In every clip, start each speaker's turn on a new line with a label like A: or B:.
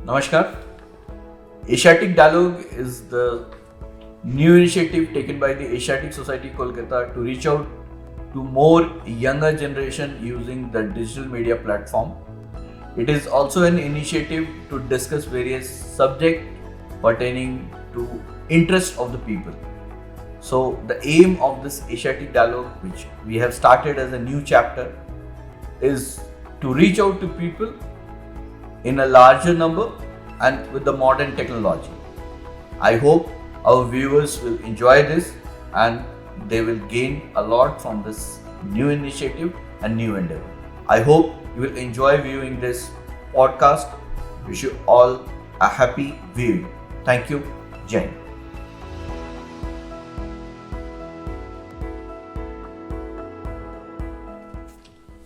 A: Namaskar. Asiatic Dialogue is the new initiative taken by the Asiatic Society Kolkata to reach out to more younger generation using the digital media platform. It is also an initiative to discuss various subjects pertaining to interest of the people. So the aim of this Asiatic Dialogue, which we have started as a new chapter, is to reach out to people in a larger number and with the modern technology. I hope our viewers will enjoy this and they will gain a lot from this new initiative and new endeavor. I hope you will enjoy viewing this podcast. Wish you all a happy viewing. Thank you. Jai Hind.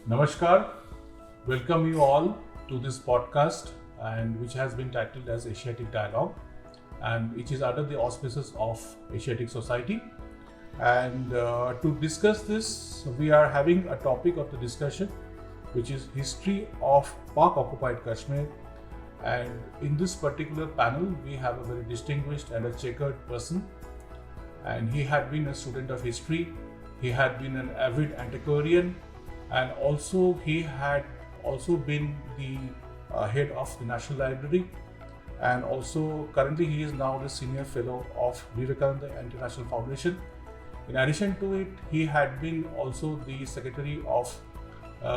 B: Namaskar, welcome you all to this podcast and which has been titled as Asiatic Dialogue and which is under the auspices of Asiatic Society. And to discuss this, we are having a topic of the discussion which is history of PoK occupied Kashmir. And in this particular panel, we have a very distinguished and a checkered person. And he had been a student of history, he had been an avid antiquarian, and also he had also been the head of the National Library, and also currently he is now the senior fellow of Vivekananda International Foundation. In addition to it, he had been also the secretary of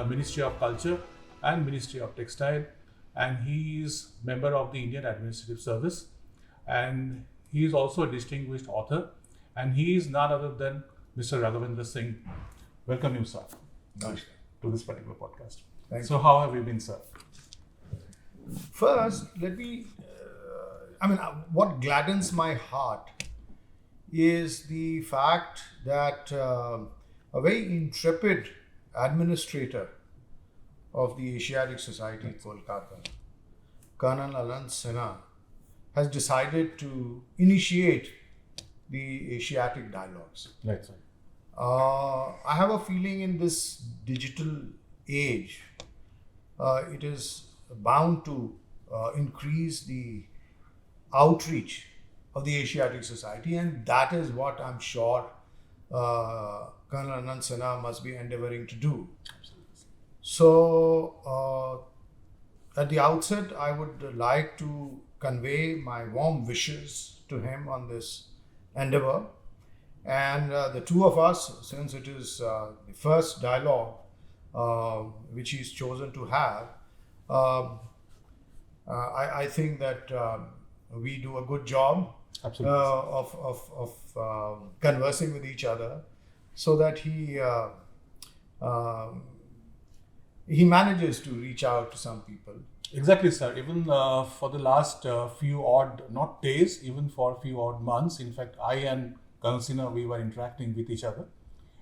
B: Ministry of Culture and Ministry of Textile, and he is member of the Indian Administrative Service, and he is also a distinguished author, and he is none other than Mr. Raghvendra Singh. Welcome you, sir, to this particular podcast. So how have you been, sir?
C: First, let me, what gladdens my heart is the fact that a very intrepid administrator of the Asiatic Society in Kolkata, Colonel Anant Sinha, has decided to initiate the Asiatic dialogues.
B: Right, sir.
C: I have a feeling in this digital age, it is bound to increase the outreach of the Asiatic Society, and that is what I'm sure Colonel Anant Sinha must be endeavoring to do. So, at the outset, I would like to convey my warm wishes to him on this endeavor. And the two of us, since it is the first dialogue which he's chosen to have, I think that we do a good job of conversing with each other, so that he manages to reach out to some people.
B: Exactly, sir. Even for the last few odd, not days, even for a few odd months, in fact, I and Colonel Sinha, we were interacting with each other,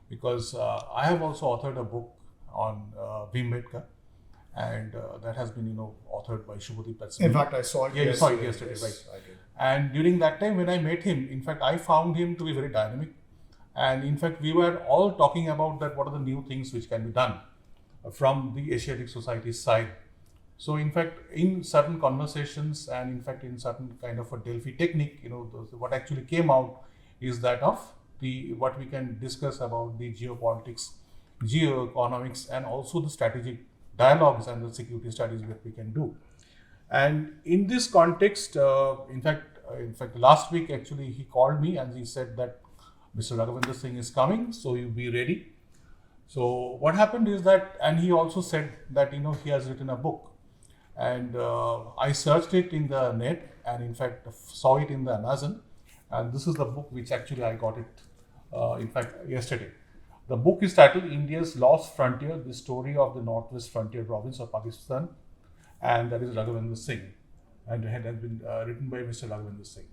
B: because I have also authored a book on Bhimbedkar, and that has been, authored by Shubhadeep Patsani.
C: In fact, I saw it yesterday.
B: You saw it yesterday,
C: yes,
B: right?
C: I did.
B: And during that time, when I met him, in fact, I found him to be very dynamic. And in fact, we were all talking about that, what are the new things which can be done from the Asiatic Society's side. So in fact, in certain conversations and in fact, in certain kind of a Delphi technique, what actually came out is that of what we can discuss about the geopolitics, geoeconomics, and also the strategic dialogues and the security studies that we can do. And in this context, in fact, last week actually he called me and he said that Mr. Raghvendra Singh is coming, so you be ready. So what happened is that, and he also said that he has written a book, and I searched it in the net and in fact saw it in the Amazon, and this is the book which actually I got it in fact yesterday. The book is titled India's Lost Frontier, the story of the Northwest Frontier province of Pakistan, and that is Raghvendra Singh, and it has been written by Mr. Raghvendra Singh.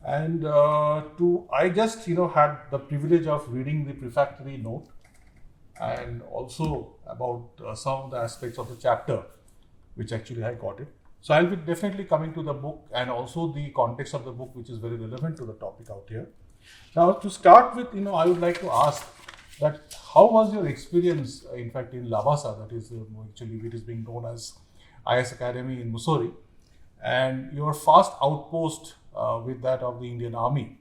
B: And I just had the privilege of reading the prefatory note and also about some of the aspects of the chapter which actually I got it. So I'll be definitely coming to the book and also the context of the book, which is very relevant to the topic out here. Now to start with, I would like to ask that how was your experience, in fact, in Labasa, that is actually it is being known as IS Academy in Mussoorie. and your fast outpost with that of the Indian Army,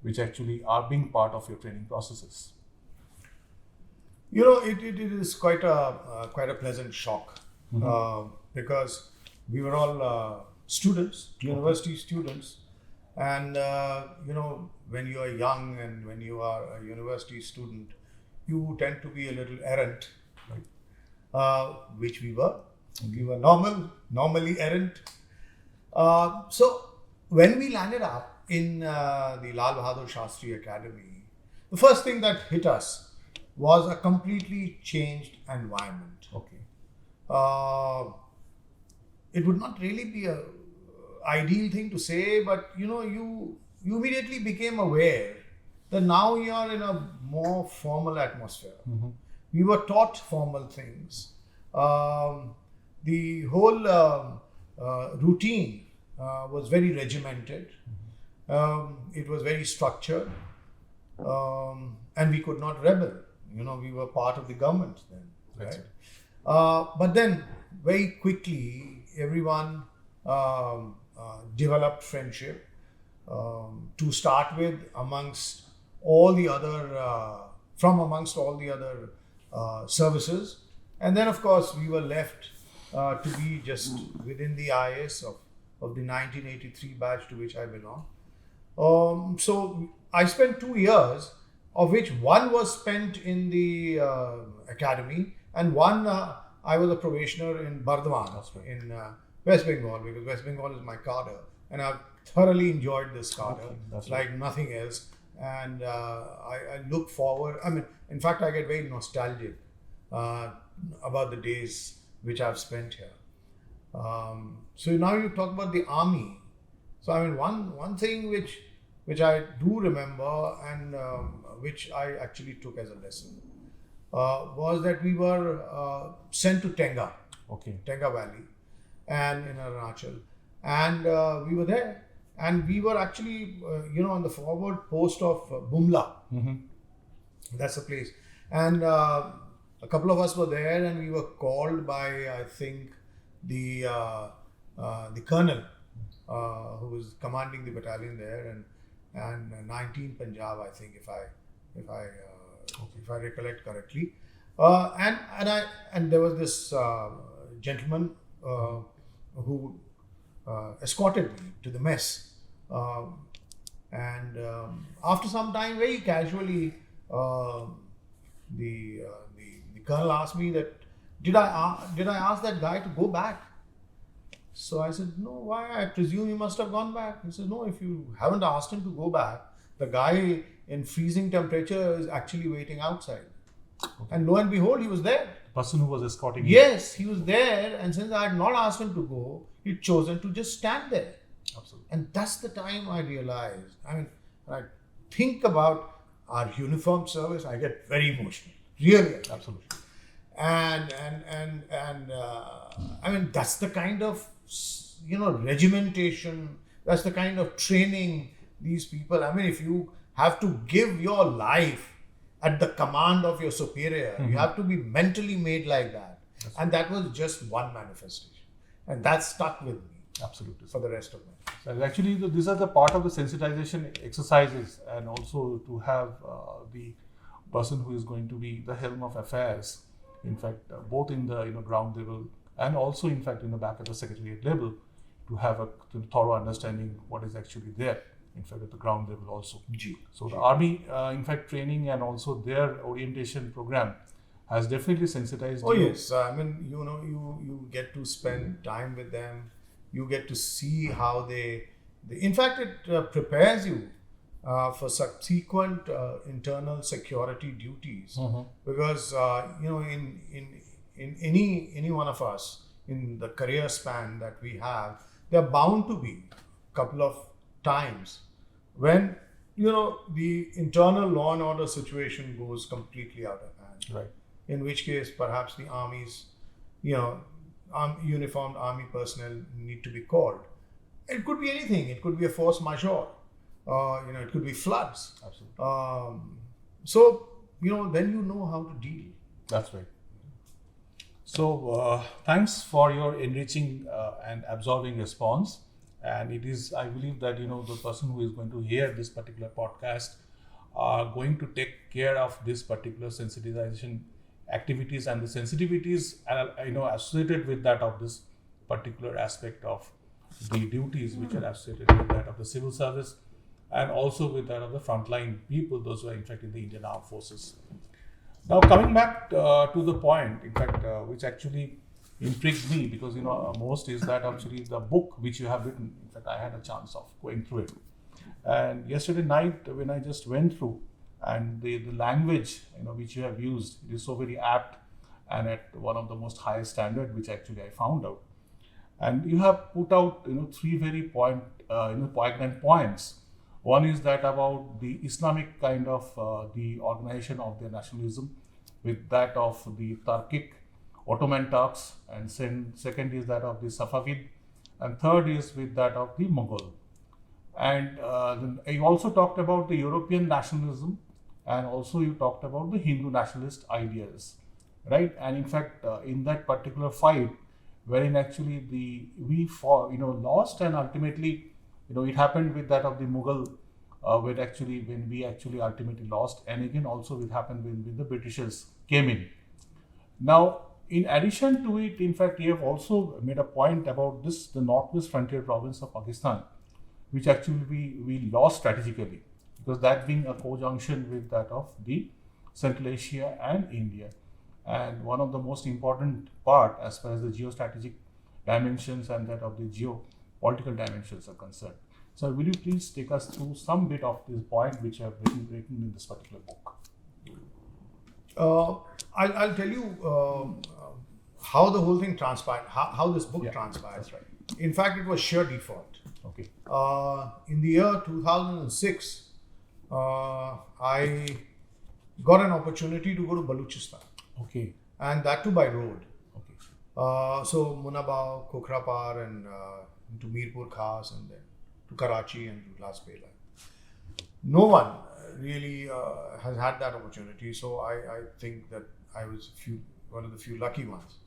B: which actually are being part of your training processes?
C: It is quite a pleasant shock because we were all students, university students, and when you are young and when you are a university student, you tend to be a little errant, which we were. We were normally errant. So when we landed up in the Lal Bahadur Shastri Academy, the first thing that hit us was a completely changed environment.
B: Okay.
C: It would not really be a ideal thing to say, but you immediately became aware that now you are in a more formal atmosphere. We were taught formal things. The whole routine was very regimented. It was very structured, and we could not rebel. We were part of the government then,
B: That's
C: right? But then, very quickly, everyone developed friendship. To start with, amongst all the other services, and then of course we were left to be just within the IS of the 1983 batch to which I belong. So I spent 2 years, of which one was spent in the academy, and one I was a probationer in Bardhaman in West Bengal, because West Bengal is my cadre, and I've thoroughly enjoyed this cadre like nothing else. And I look forward. In fact, I get very nostalgic about the days which I've spent here. So now you talk about the army. So one thing which I do remember, and which I actually took as a lesson, was that we were sent to Tenga, Tenga Valley, and in Arunachal, and we were there, and we were actually on the forward post of Bumla. That's the place, and a couple of us were there, and we were called by, I think, the colonel who was commanding the battalion there, and 19 Punjab, I think, if I recollect correctly, and there was this gentleman who escorted me to the mess, and after some time, very casually, the colonel asked me that did I ask that guy to go back? So I said, no, why? I presume he must have gone back. He said, no, if you haven't asked him to go back, the guy in freezing temperature is actually waiting outside. And lo and behold, he was there.
B: The person who was escorting
C: Yes, he was there, and since I had not asked him to go, he'd chosen to just stand there.
B: Absolutely.
C: And that's the time I realized. When I think about our uniformed service, I get very emotional. Really.
B: Absolutely.
C: And that's the kind of regimentation, that's the kind of training these people. If you have to give your life at the command of your superior, you have to be mentally made like that. And that was just one manifestation, and that stuck with me.
B: Absolutely.
C: For the rest of my life.
B: So actually, these are the part of the sensitization exercises, and also to have the person who is going to be the helm of affairs, in fact, both in the ground level and also, in fact, in the back at the secretariat level, to have a thorough understanding what is actually there, in fact, at the ground level also. So the army, in fact, training and also their orientation program has definitely sensitized you.
C: Oh yes, you get to spend time with them. You get to see how they in fact, it prepares you for subsequent internal security duties, because in any one of us, in the career span that we have, there are bound to be a couple of times when the internal law and order situation goes completely out of hand.
B: Right.
C: In which case, perhaps the army's uniformed army personnel need to be called. It could be anything. It could be a force majeure. It could be floods.
B: Absolutely.
C: So then you know how to deal.
B: That's right. So, thanks for your enriching and absorbing response. And it is, I believe that the person who is going to hear this particular podcast are going to take care of this particular sensitization activities and the sensitivities associated with that of this particular aspect of the duties which are associated with that of the civil service and also with that of the frontline people, those who are in fact in the Indian Armed Forces. Now, coming back to the point, in fact, which actually intrigued me because most is that actually the book which you have written. In fact, I had a chance of going through it, and yesterday night when I just went through, and the language which you have used, it is so very apt and at one of the most highest standard, which actually I found out, and you have put out three very poignant points. One is that about the Islamic kind of the organization of their nationalism with that of the Turkic Ottoman Turks, and second is that of the Safavid, and third is with that of the Mughal. And then you also talked about the European nationalism, and also you talked about the Hindu nationalist ideas, right? And in fact, in that particular fight, wherein actually we fought, lost, and ultimately it happened with that of the Mughal, when we actually ultimately lost, and again also it happened when the Britishers came in. Now, in addition to it, in fact, you have also made a point about the northwest frontier province of Pakistan, which actually we lost strategically, because that being a co-junction with that of the Central Asia and India, and one of the most important part as far as the geostrategic dimensions and that of the geopolitical dimensions are concerned. So, will you please take us through some bit of this point which you have written in this particular book?
C: I'll tell you how the whole thing transpired, how this book transpired.
B: That's right.
C: In fact, it was sheer default.
B: Okay.
C: In the year 2006, I got an opportunity to go to Balochistan,
B: Okay.
C: and that too by road.
B: Okay.
C: So Munabao, Khokhrapar, and to Mirpur Khas, and then to Karachi and to Las Bela. No one really has had that opportunity, so I think that I was one of the few lucky ones.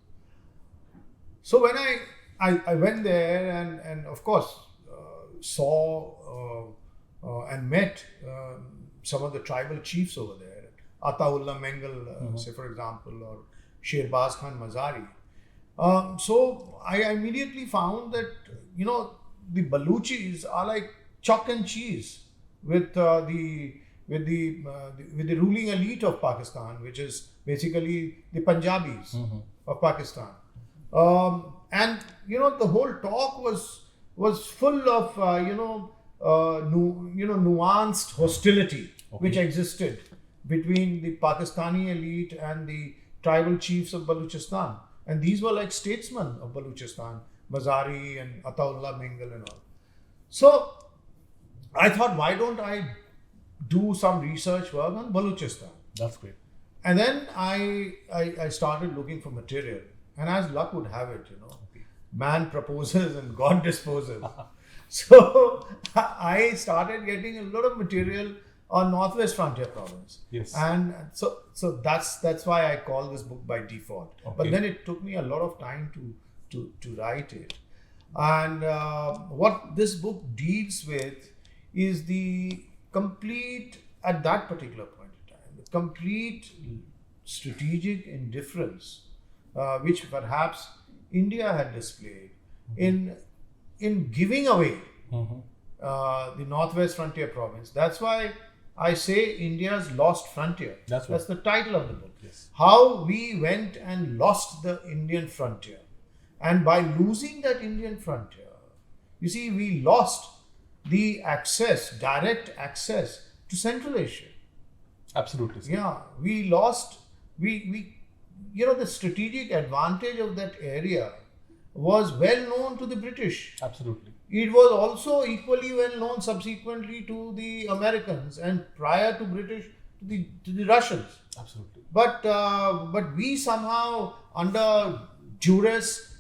C: So when I went there and of course saw and met some of the tribal chiefs over there, Ataullah Mengal, say for example, or Sherbaz Khan Mazari. So I immediately found that the Baluchis are like chalk and cheese with the ruling elite of Pakistan, which is basically the Punjabis of Pakistan. And the whole talk was full of nuanced hostility which existed between the Pakistani elite and the tribal chiefs of Balochistan, and these were like statesmen of Balochistan, Mazari and Ataullah Mengal and all. So I thought, why don't I do some research work on Balochistan?
B: That's great.
C: And then I started looking for material, and as luck would have it, man proposes and God disposes. So I started getting a lot of material on Northwest Frontier Province.
B: Yes.
C: And so that's why I call this book by default.
B: Okay.
C: But then it took me a lot of time to write it. And what this book deals with is the complete, at that particular point in time, the complete strategic indifference which perhaps India had displayed in giving away the Northwest Frontier Province. That's why I say India's lost frontier.
B: That's
C: the title of the book.
B: Yes.
C: How we went and lost the Indian frontier. And by losing that Indian frontier, you see, we lost the direct access to Central Asia.
B: Absolutely.
C: Yeah, we lost, the strategic advantage of that area was well known to the British.
B: Absolutely.
C: It was also equally well known subsequently to the Americans, and prior to British to the Russians.
B: Absolutely.
C: But we somehow, under duress,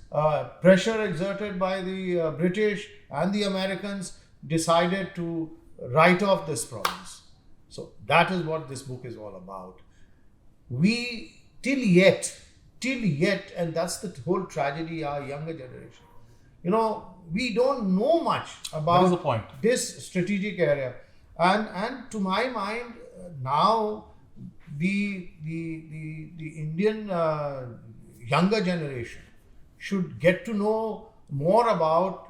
C: pressure exerted by the British and the Americans, decided to write off this province. So that is what this book is all about. We till yet till yet, and that's the whole tragedy, our younger generation. We don't know much about
B: That is the point.
C: this strategic area. And to my mind, now the Indian younger generation should get to know more about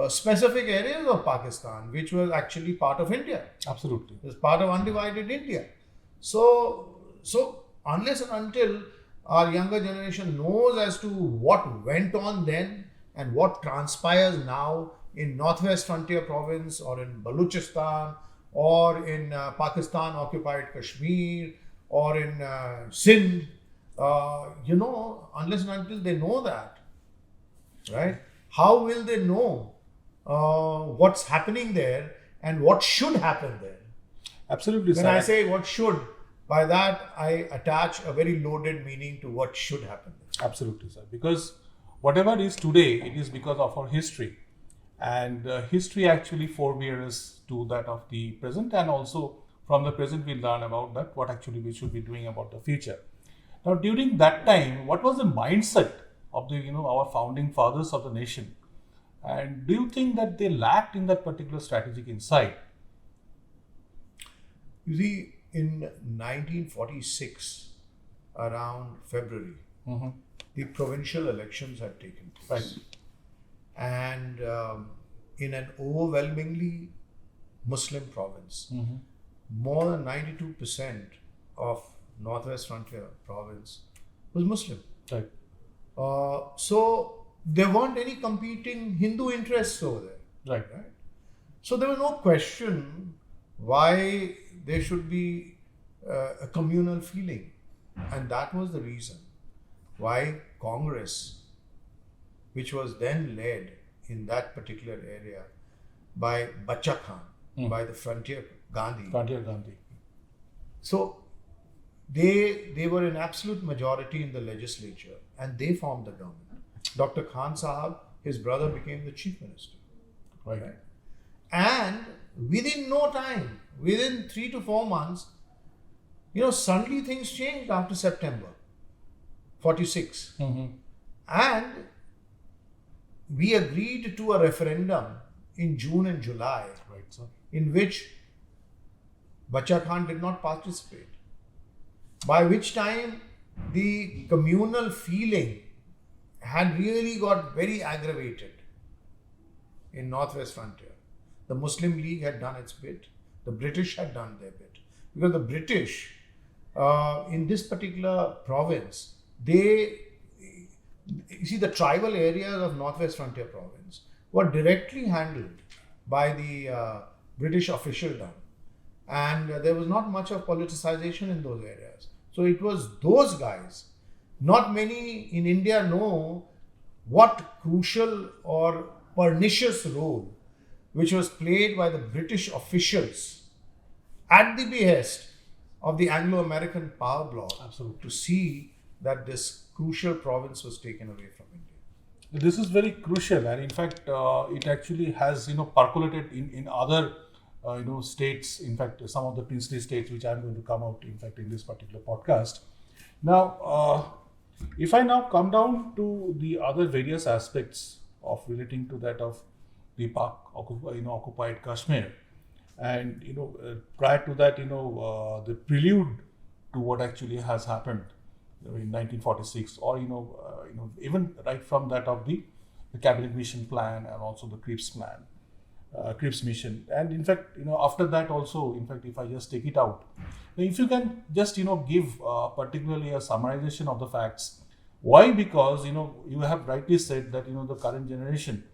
C: specific areas of Pakistan, which was actually part of India.
B: Absolutely.
C: It's part of undivided India. So unless and until our younger generation knows as to what went on then and what transpires now in Northwest Frontier Province or in Balochistan or in Pakistan occupied Kashmir or in Sindh, unless and until they know that, right? How will they know what's happening there and what should happen there?
B: Absolutely,
C: When
B: sir.
C: I say what should, by that I attach a very loaded meaning to what should happen.
B: Absolutely, sir. Because whatever is today, it is because of our history. And history actually forbears to that of the present, and also from the present we learn about that what actually we should be doing about the future. Now, during that time, what was the mindset of the our founding fathers of the nation? And do you think that they lacked in that particular strategic insight?
C: You see, in 1946, around February, the provincial elections had taken place.
B: Right.
C: And in an overwhelmingly Muslim province, more than 92% of Northwest Frontier Province was Muslim.
B: Right.
C: So there weren't any competing Hindu interests over there.
B: Right.
C: Right? So there was no question why there should be a communal feeling. And that was the reason why Congress, which was then led in that particular area by Bacha Khan, by the Frontier Gandhi.
B: Frontier Gandhi.
C: So they were in absolute majority in the legislature and they formed the government. Dr. Khan Sahab, his brother, became the chief minister.
B: Right.
C: Right? And within no time, within 3 to 4 months, suddenly things changed after September 46. And we agreed to a referendum in June and July,
B: Right, sir.
C: in which Bacha Khan did not participate. By which time the communal feeling had really got very aggravated in Northwest Frontier. The Muslim League had done its bit. The British had done their bit. Because the British, in this particular province, you see, the tribal areas of Northwest Frontier Province were directly handled by the British officialdom. And there was not much of politicization in those areas. So it was those guys. Not many in India know what crucial or pernicious role which was played by the British officials at the behest of the Anglo-American power bloc.
B: Absolutely.
C: To see that this crucial province was taken away from India.
B: This is very crucial, and in fact, it actually has percolated in other states. In fact, some of the princely states, which I'm going to come out, in fact, in this particular podcast. Now, if I now come down to the other various aspects of relating to that of the PoK, occupied Kashmir, and prior to that, the prelude to what actually has happened in 1946, or even right from that of the cabinet mission plan and also the Cripps mission, and in fact after that also, in fact, if I just take it out, if you can just give particularly a summarization of the facts. Why? Because you have rightly said that the current generation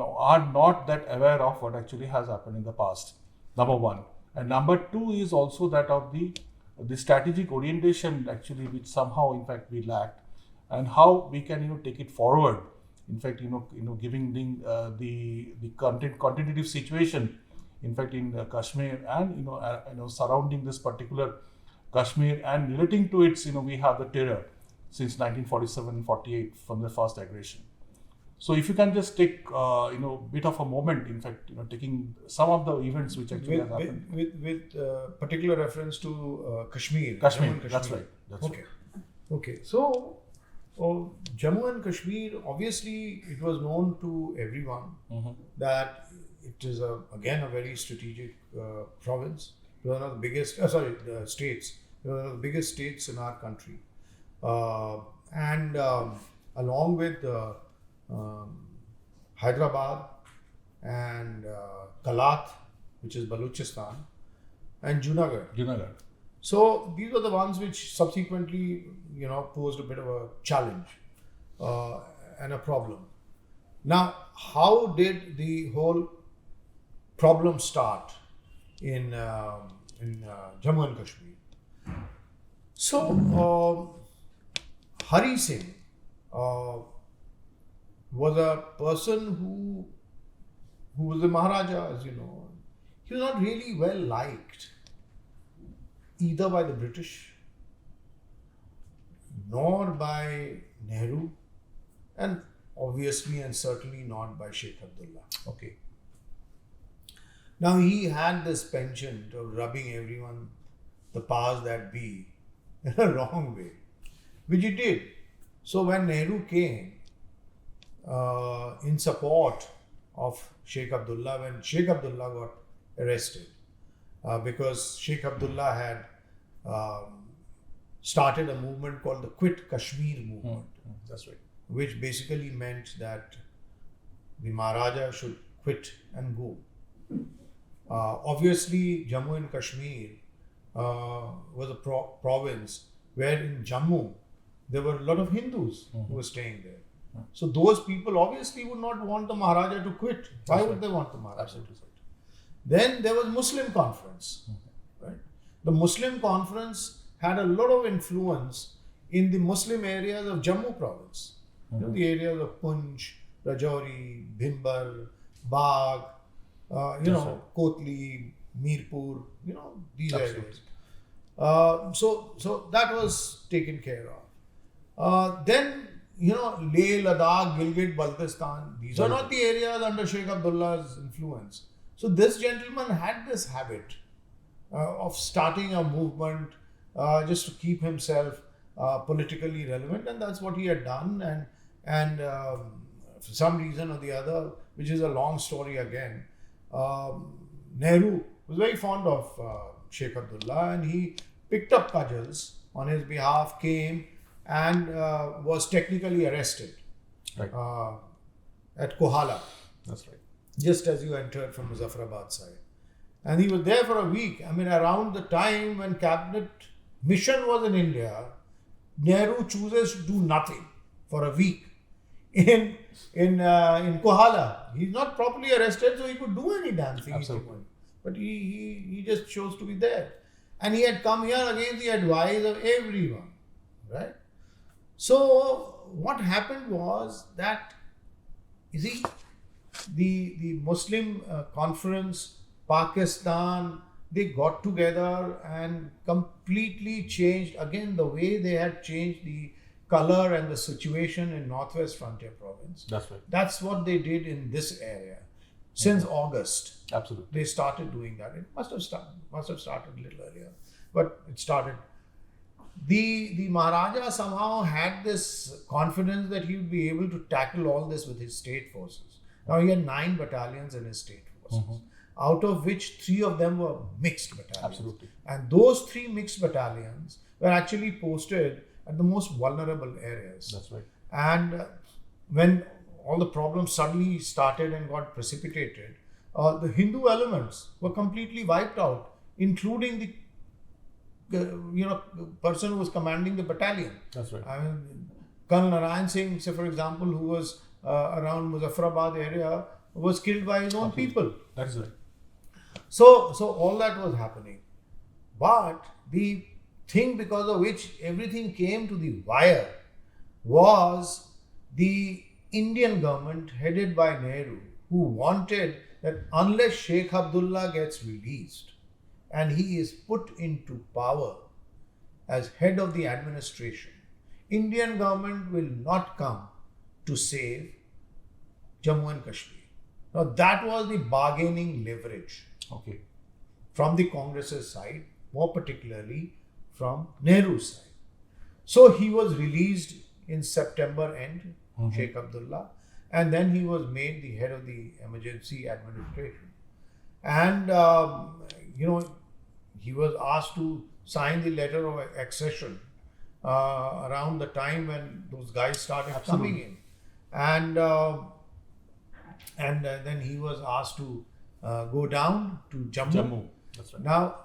B: are not that aware of what actually has happened in the past, number one, and number two is also that of the strategic orientation actually, which somehow in fact we lacked, and how we can take it forward, in fact giving the quantitative situation, in fact, in Kashmir, and surrounding this particular Kashmir, and relating to its we have the terror since 1947-48 from the first aggression. So if you can just take bit of a moment, in fact taking some of the events which actually have happened
C: with particular reference to Kashmir.
B: Kashmir.
C: Jammu and
B: That's right. That's
C: Okay.
B: right.
C: Okay. So Oh, Jammu and Kashmir, obviously, it was known to everyone that it is again a very strategic province. It was one of the biggest, states. It was one of the biggest states in our country, and along with um, Hyderabad and Kalat, which is Balochistan, and Junagadh.
B: Junagadh.
C: So these were the ones which subsequently, posed a bit of a challenge and a problem. Now, how did the whole problem start in Jammu and Kashmir? So, Hari Singh was a person who was the Maharaja, as you know. He was not really well liked either by the British nor by Nehru, and obviously and certainly not by Sheikh Abdullah.
B: Okay.
C: Now he had this penchant of rubbing everyone, the powers that be, in a wrong way, which he did. So when Nehru came in support of Sheikh Abdullah, when Sheikh Abdullah got arrested, because Sheikh Abdullah had started a movement called the Quit Kashmir movement,
B: That's right.
C: which basically meant that the Maharaja should quit and go. Obviously, Jammu and Kashmir was a province where in Jammu there were a lot of Hindus who were staying there. So those people obviously would not want the Maharaja to quit. Why would they want the Maharaja?
B: Absolutely right.
C: Then there was Muslim conference. Right? The Muslim conference had a lot of influence in the Muslim areas of Jammu province. The areas of Punj, Rajouri, Bhimbar, Bagh, Kotli, Mirpur, these areas. So that was taken care of. Then, Leh, Ladakh, Gilgit, Baltistan, these are not the areas under Sheikh Abdullah's influence. So this gentleman had this habit of starting a movement just to keep himself politically relevant, and that's what he had done. And for some reason or the other, which is a long story again, Nehru was very fond of Sheikh Abdullah, and he picked up cudgels on his behalf, came and was technically arrested
B: Right.
C: at Kohala,
B: That's right.
C: just as you entered from Muzaffarabad side. And he was there for a week. I mean, around the time when cabinet mission was in India, Nehru chooses to do nothing for a week in Kohala. He's not properly arrested, so he could do any damn thing.
B: Absolutely.
C: But he just chose to be there. And he had come here against the advice of everyone. Right? So what happened was that, you see, the Muslim conference, Pakistan, they got together and completely changed again the way they had changed the color and the situation in Northwest Frontier Province.
B: That's right.
C: That's what they did in this area since August.
B: Absolutely.
C: They started doing that. It must have started a little earlier, but it started. The Maharaja somehow had this confidence that he would be able to tackle all this with his state forces. Now he had 9 battalions in his state forces, out of which 3 of them were mixed battalions.
B: Absolutely.
C: And those 3 mixed battalions were actually posted at the most vulnerable areas.
B: That's right.
C: And when all the problems suddenly started and got precipitated, the Hindu elements were completely wiped out, including the person who was commanding the battalion.
B: That's right.
C: I mean, Colonel Narayan Singh, say for example, who was around Muzaffarabad area, was killed by his own people.
B: That is right.
C: So all that was happening. But the thing because of which everything came to the wire was the Indian government headed by Nehru, who wanted that unless Sheikh Abdullah gets released and he is put into power as head of the administration, Indian government will not come to save Jammu and Kashmir. Now that was the bargaining leverage
B: Okay.
C: from the Congress's side, more particularly from Nehru's side. So he was released in September end, Sheikh Abdullah, and then he was made the head of the emergency administration. And he was asked to sign the letter of accession around the time when those guys started coming in, and then he was asked to go down to Jammu.
B: That's right.
C: Now,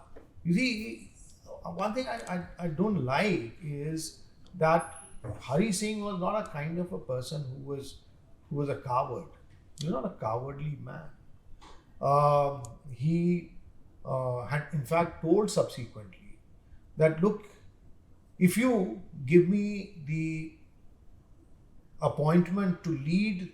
C: you see, one thing I don't like is that Hari Singh was not a kind of a person who was a coward. He was not a cowardly man. He had in fact told subsequently that, look, if you give me the appointment to lead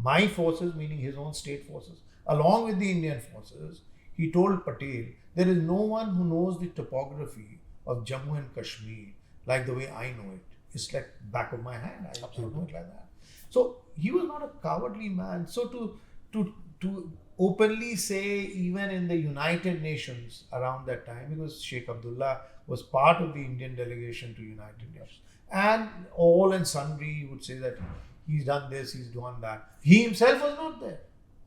C: my forces, meaning his own state forces, along with the Indian forces, he told Patel, there is no one who knows the topography of Jammu and Kashmir like the way I know it. It's like back of my hand. I know it like that. So he was not a cowardly man. So to openly say, even in the United Nations around that time, because Sheikh Abdullah was part of the Indian delegation to United Nations, and all and sundry would say that he's done this, he's done that. He himself was not there.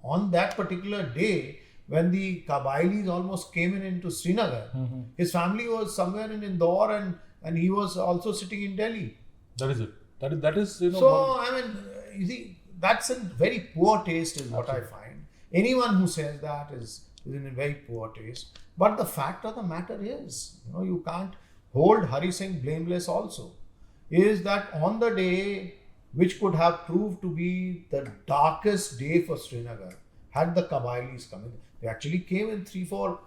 C: On that particular day, when the Kabylis almost came into Srinagar, his family was somewhere in Indore, and he was also sitting in Delhi.
B: That is it. That is
C: So, I mean, you see, that's in very poor taste is what I find. Anyone who says that is in a very poor taste. But the fact of the matter is, you can't hold Hari Singh blameless also, is that on the day which could have proved to be the darkest day for Srinagar, had the Kabylis come in. They actually came in 3-4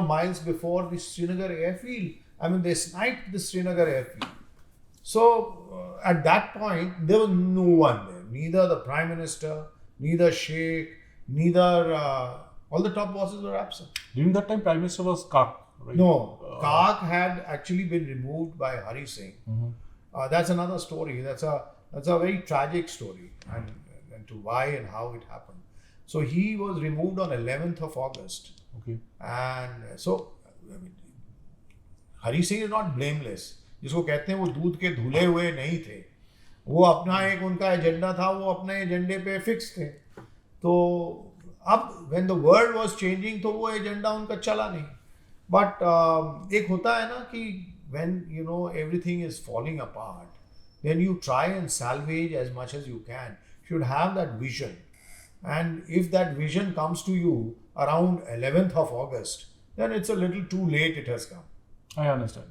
C: miles before the Srinagar airfield. I mean, they sniped the Srinagar airfield. So at that point, there was no one there. Neither the Prime Minister, neither Sheikh, neither all the top bosses were absent.
B: During that time, Prime Minister was Kak, right?
C: No, Kak had actually been removed by Hari Singh. That's another story. That's a very tragic story, and to why and how it happened. So he was removed on 11th of August.
B: Okay.
C: And so Hari Singh is not blameless. जिसको कहते हैं वो दूध के धुले हुए नहीं थे, वो अपना एक उनका एजेंडा था, वो अपने एजेंडे पे फिक्स थे. तो अब when the world was changing तो वो एजेंडा उनका चला नहीं. But एक होता है ना कि when everything is falling apart, then you try and salvage as much as you can. You should have that vision, and if that vision comes to you around 11th of August, then it's a little too late. It has come.
B: I understand.